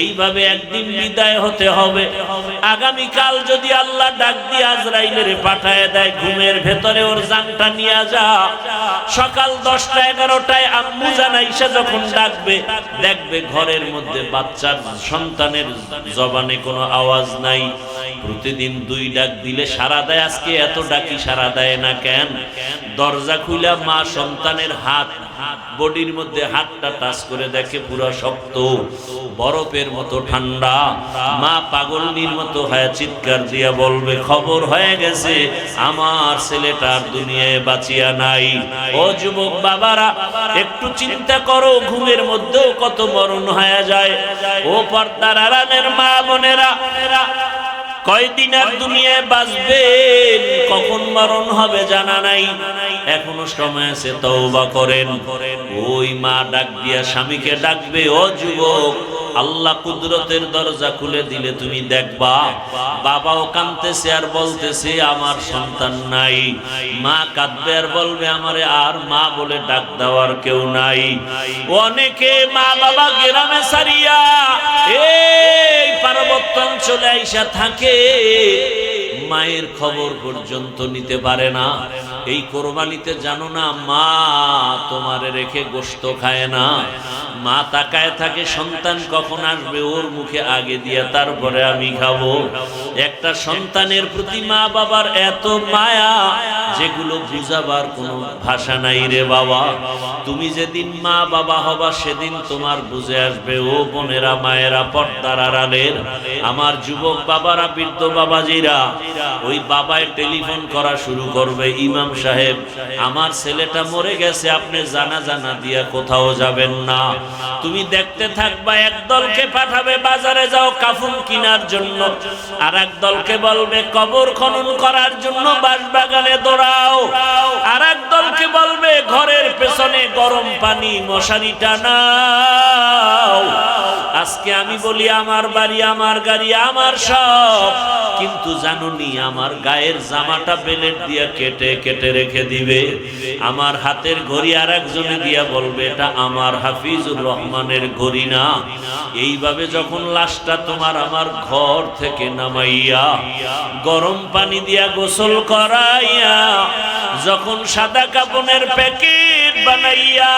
এইভাবে একদিন বিদায় হতে হবে। আগামীকাল যদি আল্লাহ ডাক দিয়ে আজরাইলের পাঠায় দেয়, ঘুমের ভেতরে ওর জানটা নিয়ে যা। সকাল 10টা 11টায় আম্মু জানাইসা যখন ডাকবে, দেখবে ঘরের মধ্যে বাচ্চার সন্তানের জবানে কোনো আওয়াজ নাই। প্রতিদিন 2 ডাক দিলে সারা দেয়, আজকে এত ডাকি সারা দেয় না কেন? দরজা খুলে মা সন্তানের হাত বডির মধ্যে হাতটা টাচ করে দেখে পুরো শক্ত, বরফের মতো ঠান্ডা। মা পাগলনির মতো হয়ে চিৎকার দিয়া বলবে, খবর হয়ে গেছে আমার ছেলেটার দুনিয়ায় বাঁচিয়া নাই। ও যুবক বাবারা, একটু চিন্তা করো, ঘুমের মধ্যেও কত মরণ হয়ে যায়। ও পর্দার আড়ালের মা বোনেরা, কয়দিন আর দুনিয়ায় বাঁচবেন, কখন মরণ হবে জানা নাই। এখনো সময় আছে, তওবা করেন। ওই মা ডাক দিয়া স্বামীকে ডাকবে, ও যুবক, আল্লাহ কুদরতের দরজা খুলে দিলে তুমি দেখবা বাবাও কাঁদতেছে আর বলতেছে আমার সন্তান নাই। মা কাঁদবে আর বলবে আমারে আর মা বলে ডাক দেওয়ার কেউ নাই। অনেকে মা বাবা গ্রামে সারিয়া এই পার্বত্য অঞ্চলে আইসা থাকে, মায়ের খবর পর্যন্ত নিতে পারে না। এই কোরবানিতে জানো না, মা তোমারে রেখে গোশত খায় না। মা তাকায় থাকে সন্তান কখন আসবে, ওর মুখে আগে দিয়া তারপরে আমি খাবো। একটা সন্তানের প্রতি মা বাবার এত মায়া, যেগুলো বুঝাবার কোনো ভাষা নাই রে বাবা। তুমি যেদিন মা বাবা হবা সেদিন তোমার বুঝে আসবে। ও বোনেরা, মায়েরা, পর্দার আড়ালের আমার যুবক বাবারা, বৃদ্ধ বাবাজিরা, ওই বাবায় টেলিফোন করা শুরু করবে, ইমাম সাহেব আমার ছেলেটা মরে গেছে, আপনি জানাজা না দিয়া কোথাও যাবেন না। তুমি দেখতে থাকবা, এক দলকে পাঠাবে বাজারে যাও কাফন কেনার জন্য, আর এক দলকে বলবে কবর খনন করার জন্য বাঁশবাগানে দৌড়াও, আর এক দলকে বলবে ঘরের পেছনে গরম পানি মশারি টানাও। আজকে আমি বলি আমার বাড়ি, আমার গাড়ি, আমার সব, কিন্তু জানুনি আমার গায়ের জামাটা বেলেট দিয়া কেটে কেটে রেখে দিবে। আমার হাতের ঘড়ি আর একজনে দিয়া বলবে এটা আমার হাফিজুর রহমানের ঘড়ি না। এইভাবে যখন লাশটা তোমার আমার ঘর থেকে নামাইয়া গরম পানি দিয়া গোসল করাইয়া, যখন সাদা কাপনের প্যাকেট বানাইয়া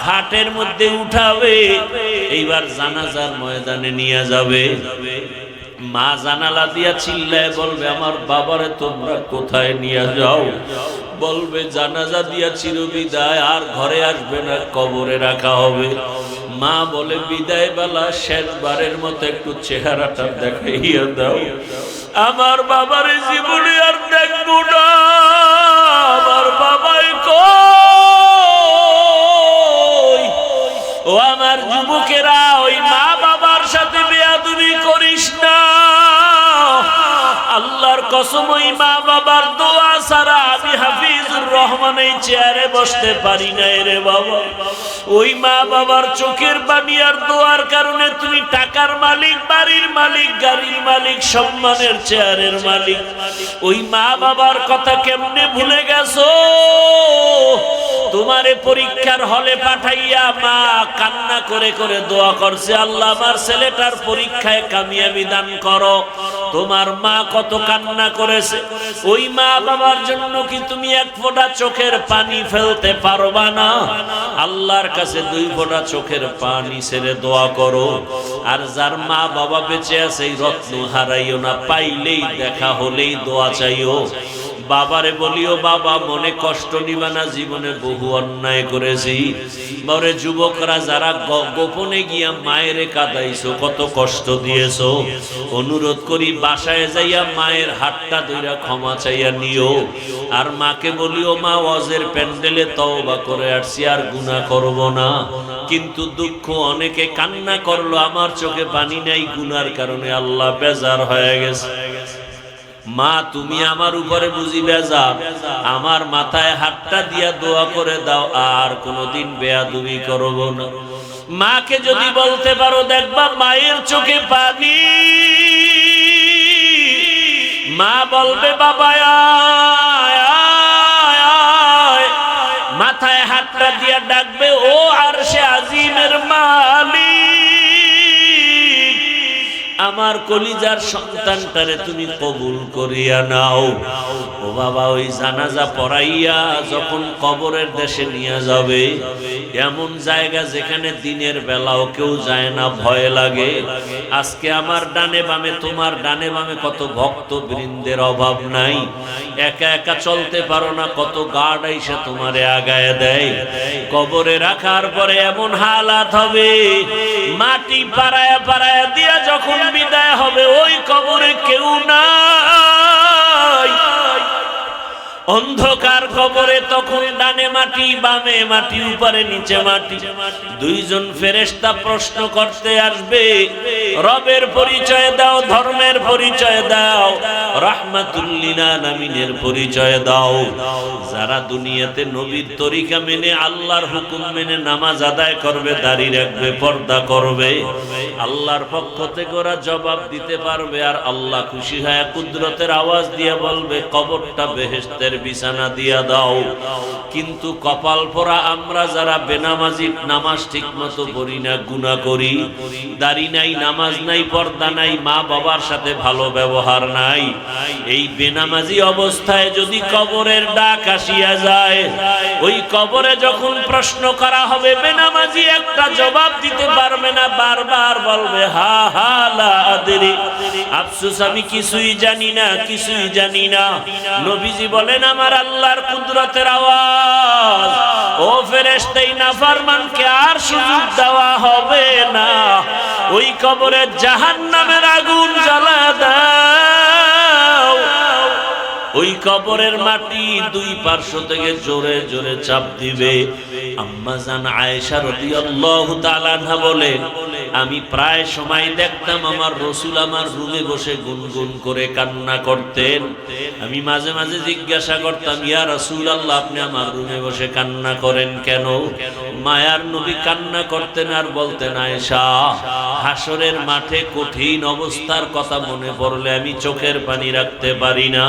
খাটের মধ্যে উঠাবে, এইবার জানাজার ময়দানে নিয়ে যাবে, মা জানালা দিয়া চিল্লায় বলবে আমার বাবারে তোমরা কোথায় নিয়ে যাও? বলবে জানাজা দিয়া চিরবিদায়, আর ঘরে আসবে না, কবরে রাখা হবে। মা বলে বিদায় বেলা শেষবারের মতো একটু চেহারাটা দেখাইয়া দাও, আমার বাবারে জীবনে আর দেখবো না। আমার বাবাই কই? ও আমার যুবকেরা, ওই মা বাবার সাথে বেয়াদবি করিস না। আল্লাহর কসম, ওই মা বাবার দোয়া ছাড়া আমি হাফিজুর রহমান এই চেয়ারে বসতে পারি না রে বাবা। ওই মা বাবার চোখের পানি আর দোয়ার কারণে তুমি টাকার মালিক, বাড়ির মালিক, গাড়ির মালিক, সম্মানের চেয়ারের মালিক। ওই মা বাবার কথা কেমনে ভুলে গেছো? তোমারে পরীক্ষার হলে পাঠাইয়া মা কান্না করে করে দোয়া করছে, আল্লাহ আমার ছেলেটার পরীক্ষায় কামিয়াবি দান করো। তোমার মা কত কান্না করেছে। ওই মা বাবার জন্য কি তুমি এক ফোঁটা চোখের পানি ফেলতে পারবা না? আল্লাহর কাছে 2 ফোঁটা চোখের পানি ছেড়ে দোয়া করো। আর যার মা বাবা বেঁচে আছে, এই রত্ন হারাইও না, পাইলেই দেখা হলেই দোয়া চাইও। বাবারে বলিও বাবা মনে কষ্ট নিবা না, জীবনে বহু অন্যায় করেছি। বরে যুবকরা যারা গোপনে গিয়া মায়েরে কাঁদাইছো, কত কষ্ট দিয়েছো, অনুরোধ করি বাসায় যাইয়া মায়ের হাতটা ধইরা ক্ষমা চাইয়া নিও। আর মাকে বলিও মা ওয়াজের প্যান্ডেলে তওবা করে আসছি, আর গুনাহ করব না। কিন্তু দুঃখ, অনেকে কান্না করলো, আমার চোখে পানি নাই, গুনার কারণে আল্লাহ বেজার হয়ে গেছে। মা তুমি আমার উপরে বুঝি বেজার, আমার মাথায় হাতটা দিয়া দোয়া করে দাও, আর কোনোদিন বেয়াদবি করব না। মাকে যদি বলতে পারো, দেখবা মায়ের চোখে পানি। মা বলবে বাবা আয় আয় আয়, মাথায় হাতটা দিয়া ডাকবে, ও আরশে আজিমের মালিক, আমার কলিজার সন্তানটারে তুমি কবুল করিয়া নাও। ও বাবা ওই জানাজা পড়াইয়া যখন কবরের দেশে নিয়ে যাবে, এমন জায়গা যেখানে দিনের বেলাও কেউ যায় না, ভয় লাগে। আজকে আমার ডানে বামে, তোমার ডানে বামে কত ভক্ত বৃন্দের অভাব নাই, একা একা চলতে পারো না, কত গার্ড আইসা তোমারে আগায় দেয়। কবরে রাখার পরে এমন হালাত হবে, মাটি পাড়ায়া পাড়ায়া দিয়া যখন বিদায় হবে, ওই কবরে কেউ নাই, অন্ধকার কবরে। তখন ডানে মাটি, বামে মাটি, উপরে নিচে মাটি। দুইজন ফেরেশতা প্রশ্ন করতে আসবে, রবের পরিচয় দাও, ধর্মের পরিচয় দাও, রাহমাতুল লিল আলামিনের পরিচয় দাও। যারা দুনিয়াতে নবীর তরিকা মেনে, আল্লাহর হুকুম মেনে নামাজ আদায় করবে, দাড়ি রাখবে, পর্দা করবে, আল্লাহর পক্ষ থেকে ওরা জবাব দিতে পারবে। আর আল্লাহ খুশি হয় কুদরতের আওয়াজ দিয়ে বলবে, কবরটা বেহেশতের বিছানা দিয়া দাও। কিন্তু কপাল পোড়া আমরা যারা বেনামাজি, নামাজ ঠিক মতো পড়ি না, গুনাহ করি, দাড়ি নাই, নামাজ নাই, পর্দা নাই, মা বাবার সাথে ভালো ব্যবহার নাই, এই বেনামাজি অবস্থায় যদি কবরের ডাক আসিয়া যায়, ওই কবরে যখন প্রশ্ন করা হবে, বেনামাজি একটা জবাব দিতে পারবে না, বারবার বলবে হা হা লা আদরি, আফসোস আমি কিছুই জানি না, কিছুই জানি না। নবীজি বলেন, আমার আল্লাহর কুদরতের আওয়াজ, ও ফেরেশতা, নাফরমানকে আর সুযোগ দেওয়া হবে না, ওই কবরে জাহান্নামের আগুন জ্বালা দাও। ওই কবরের মাটি দুই পার্শ্ব থেকে জোরে জোরে চাপ দিবে। আম্মা জান আয়েশা রাদিয়াল্লাহু তাআলা আনহা বলেন, আমি প্রায় সময় দেখতাম আমার রাসূল আমার রুমে বসে গুনগুন করে কান্না করতেন। আমি মাঝে মাঝে জিজ্ঞাসা করতাম, ইয়া রাসূলুল্লাহ, আপনি আমার রুমে বসে কান্না করেন কেন? মায়ার নবী কান্না করতেন আর বলতেন, আয়েশা, হাসরের মাঠে কঠিন অবস্থার কথা মনে পড়লে আমি চোখের পানি রাখতে পারি না।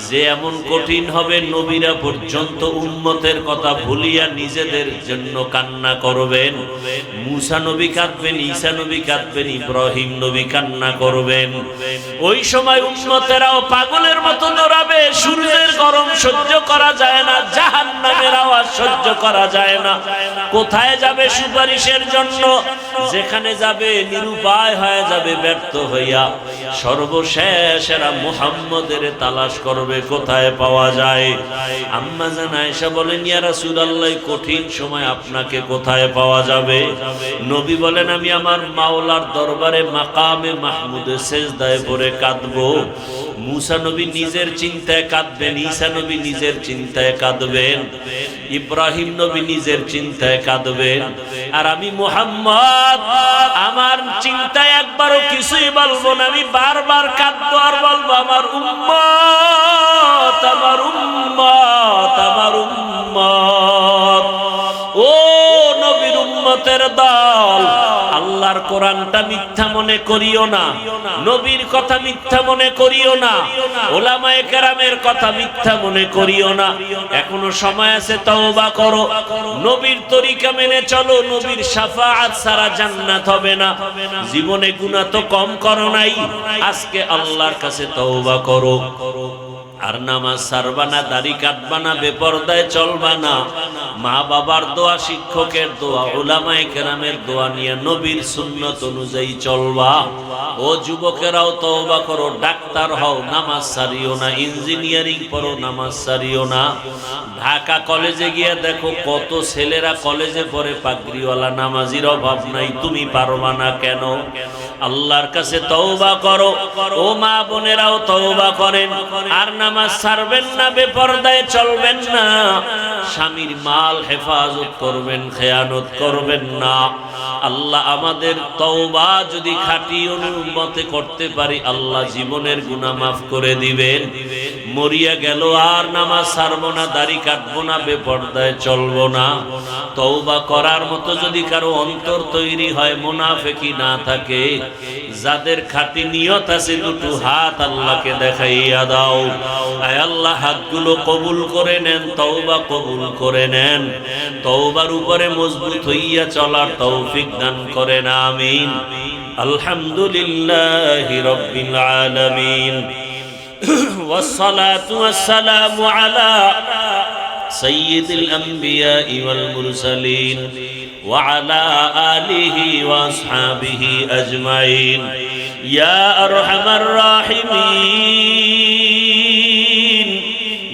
যে এমন কঠিন হবে, নবীরা পর্যন্ত উম্মতের কথা ভুলিয়া নিজেদের জন্য কান্না করবেন। মুসা নবী কাঁদবেন, ঈসা নবী কাঁদবেন, ইব্রাহিম নবী কান্না করবেন। ওই সময় উম্মতেরাও পাগলের মতো দৌড়াবে। সূর্যের গরম সহ্য করা যায় না, জাহান্নামের আওয়াজ সহ্য করা যায় না। কোথায় যাবে সুপারিশের জন্য? যেখানে যাবে নিরুপায় হয়ে যাবে, ব্যর্থ হইয়া সর্বশেষ এরা মুহাম্মদের তালাশ করবে, কোথায় পাওয়া যায়। আম্মা জান আয়েশা বলেন, ইয়া রাসূলুল্লাহ, কঠিন সময় আপনাকে কোথায় পাওয়া যাবে? নবী বলেন, আমি আমার মাওলার দরবারে মাকামে মাহমুদে সেজদায় পড়ে কাঁদবো। মুসা নবী নিজের চিন্তায় কাঁদবেন, ঈসা নবী নিজের চিন্তায় কাঁদবেন, ইব্রাহিম নবী নিজের চিন্তায় কাঁদবেন। আর আমি মুহাম্মদ আমার চিন্তায় একবারও কিছুই বলবো না, আমি বারবার কাঁদবো আর বলবো, আমার উম্মত, আমার উম্মত, আমার উম্মত। ও নবীর উম্মতের দল, আল্লাহর কোরআনটা মিথ্যা মনে করিও না, নবীর কথা মিথ্যা মনে করিও না, ওলামায়ে কেরামের কথা মিথ্যা মনে করিও না। এখনো সময় আছে, তওবা করো, নবীর তরিকা মেনে চলো। নবীর শাফাআত ছাড়া জান্নাত হবে না। জীবনে গুনাহ তো কম করো নাই, আজকে আল্লাহর কাছে তওবা করো। আর নামাজ ছাড়বা না, দাড়ি কাটবা না, বেপরদায় চলবা না। মা বাবার দোয়া, শিক্ষকের দোয়া, উলামায়ে কেরামের দোয়া নিয়ে নবীর সুন্নত অনুযায়ী চলবা। ও যুবকেরাও তওবা করো, ডাক্তার হও, নামাজ ছাড়িও না, ইঞ্জিনিয়ারিং পড়ো, নামাজ ছাড়িও না। ঢাকা কলেজে গিয়ে দেখো কত ছেলেরা কলেজে পড়ে, পাগড়িওয়ালা, নামাজির অভাব নাই। তুমি পারবা না কেন? আল্লাহর কাছে তওবা করো। ও মা বোনেরাও তওবা করেন, আর নামাজ ছাড়বেন না, বেপরদায় চলবেন না, স্বামীর মাল হেফাজত করবেন, খেয়ানত করবেন না। আল্লাহ আমাদের তওবা যদি খাঁটি অনুমতে করতে পারি, আল্লাহ জীবনের গুনাহ মাফ করে দিবেন। মরিয়া গেল আর নামাজ ছাড়বো না, দাড়ি কাটবো না, বেপরদায় চলবো না। তওবা করার মতো যদি কারো অন্তর তৈরি হয়, মুনাফিকি না থাকে, যাদের খাঁটি নিয়ত আছে, দুটো হাত আল্লাহকে দেখাইয়া দাও। আয় আল্লাহ, হাতগুলো কবুল করে নেন, তওবা কবুল করে নেন। তওবার উপরে মজবুত হইয়া চলার তৌফিক দান করেন, আমিন। আলহামদুলিল্লাহি রাব্বিল আলামিন। والصلاة والسلام على سيد الأنبياء والمرسلين وعلى آله وأصحابه أجمعين يا أرحم الراحمين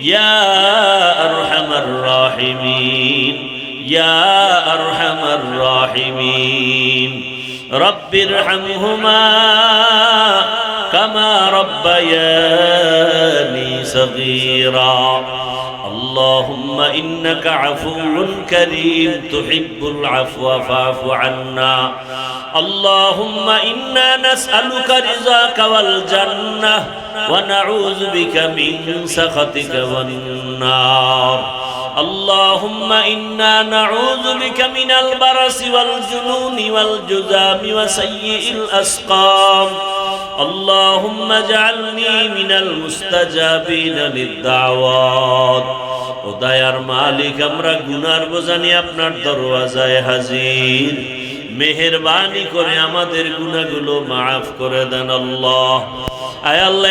يا أرحم الراحمين يا أرحم الراحمين رب ارحمهما كما ربياني صغيرا اللهم إنك عفو كريم تحب العفو فاعف عنا اللهم إنا نسألك رضاك والجنة ونعوذ بك من سخطك والنار اللهم إنا نعوذ بك من البرص والجنون والجذام وسيء الأسقام اللهم اجعلني من المستجابين للدعوات ও দয়ার মালিক আমরা গুনার বোঝা নিয়ে আপনার দরওয়াজায় হাজির মেহেরবানি করে আমাদের গুনাহগুলো মাফ করে দেন আল্লাহ আয় আল্লাহ